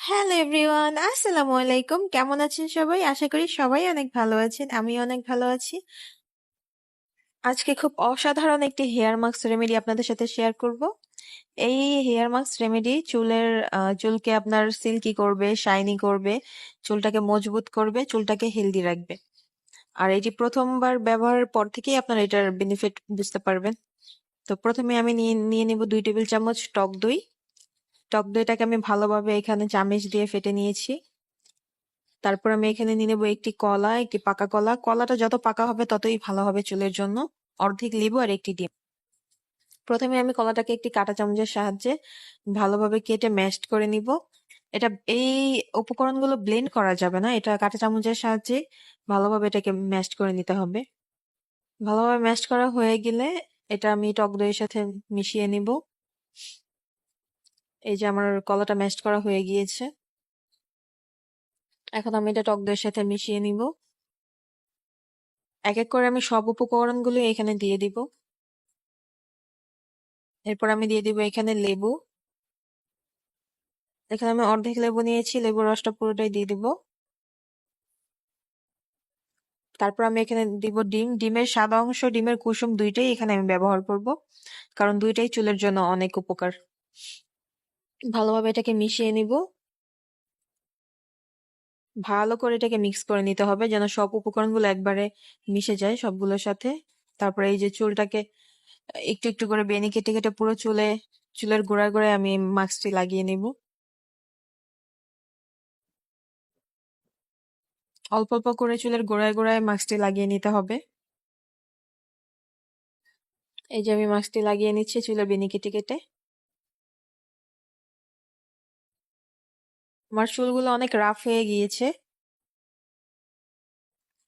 Hello everyone, আসসালামু আলাইকুম। কেমন আছেন সবাই? আশা করি সবাই অনেক ভালো আছেন। আমি অনেক ভালো আছি। আজকে খুব অসাধারণ একটি হেয়ার মাস্ক রেমেডি আপনাদের সাথে শেয়ার করব। এই হেয়ার মাস্ক রেমেডি চুলকে আপনার সিল্কি করবে, শাইনি করবে, চুলটাকে মজবুত করবে, চুলটাকে হেলদি রাখবে। আর এটি প্রথমবার ব্যবহারের পর থেকেই আপনারা এটার বেনিফিট বুঝতে পারবেন। তো প্রথমে আমি নিয়ে নিব 2 টেবিল চামচ টক দই। টক দইটাকে আমি ভালোভাবে এখানে চামচ দিয়ে ফেটে নিয়েছি। তারপর আমি এখানে নিয়ে নেবো একটি পাকা কলা। কলাটা যত পাকা হবে ততই ভালো হবে চুলের জন্য। অর্ধেক লেবু আর একটি ডিম। প্রথমে আমি কলাটাকে একটি কাঁটা চামচের সাহায্যে ভালোভাবে কেটে ম্যাশড করে নিব। এই উপকরণগুলো ব্লেন্ড করা যাবে না, এটা কাঁটা চামচের সাহায্যে ভালোভাবে এটাকে ম্যাশড করে নিতে হবে। ভালোভাবে ম্যাশড করা হয়ে গেলে এটা আমি টক দইয়ের সাথে মিশিয়ে নিব। এই যে আমার কলাটা ম্যাশড করা হয়ে গিয়েছে। এখন আমি এটা টক দইয়ের সাথে মিশিয়ে নিব। এক এক করে আমি সব উপকরণগুলো এখানে দিয়ে দিব। এরপর আমি দিয়ে দিব এখানে লেবু। এখানে আমি অর্ধেক লেবু নিয়েছি, লেবুর রসটা পুরোটাই দিয়ে দিব। তারপর আমি এখানে দিব ডিম। ডিমের সাদা অংশ, ডিমের কুসুম দুইটাই এখানে আমি ব্যবহার করব, কারণ দুইটাই চুলের জন্য অনেক উপকার। ভালোভাবে এটাকে মিশিয়ে নিব। ভালো করে এটাকে মিক্স করে নিতে হবে যেন সব উপকরণগুলো একবারে মিশে যায় সবগুলোর সাথে। তারপরে এই যে চুলটাকে একটু একটু করে বেনি কেটে কেটে পুরো চুলের গোড়ায় গোড়ায় আমি মাস্কটি লাগিয়ে নিব। অল্প অল্প করে চুলের গোড়ায় গোড়ায় মাস্কটি লাগিয়ে নিতে হবে। এই যে আমি মাস্কটি লাগিয়ে নিচ্ছি চুলের বেনি কেটে কেটে। আমার চুলগুলো অনেক রাফ হয়ে গিয়েছে।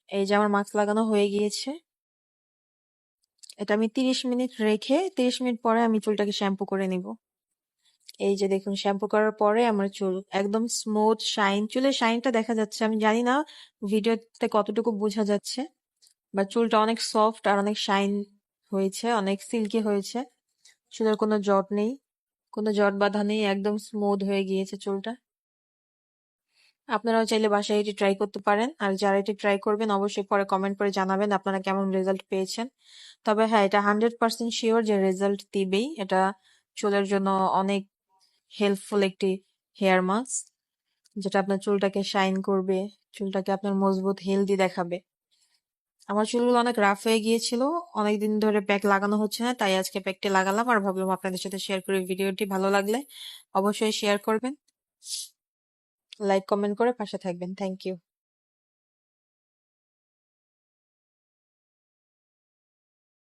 এই যে আমার মাস্ক লাগানো হয়ে গিয়েছে। এটা আমি 30 মিনিট রেখে 30 মিনিট পরে আমি চুলটাকে শ্যাম্পু করে নিব। এই যে দেখুন, শ্যাম্পু করার পরে আমার চুল একদম স্মুথ শাইন। চুলের শাইনটা দেখা যাচ্ছে, আমি জানি না ভিডিওতে কতটুকু বোঝা যাচ্ছে, বা চুলটা অনেক সফট আর অনেক শাইন হয়েছে, অনেক সিল্কি হয়েছে। চুলের কোনো জট নেই, কোনো জট বাঁধা নেই, একদম স্মুথ হয়ে গিয়েছে চুলটা। আপনারাও চাইলে বাসায় এটি ট্রাই করতে পারেন। আর যারা এটি ট্রাই করবেন অবশ্যই পরে কমেন্ট করে জানাবেন আপনারা কেমন রেজাল্ট পেয়েছেন। তবে হ্যাঁ, এটা 100% শিওর যে রেজাল্ট দিবেই। এটা চুলের জন্য অনেক হেল্পফুল একটি হেয়ার মাস্ক, যেটা আপনার চুলটাকে শাইন করবে, চুলটাকে আপনার মজবুত হেলদি দেখাবে। আমার চুলগুলো অনেক রাফ হয়ে গিয়েছিল, অনেকদিন ধরে প্যাক লাগানো হচ্ছে না, তাই আজকে প্যাকটি লাগালাম আর ভাবলাম আপনাদের সাথে শেয়ার করি। ভিডিওটি ভালো লাগলে অবশ্যই শেয়ার করবেন, লাইক কমেন্ট করে পাশে থাকবেন। Thank you.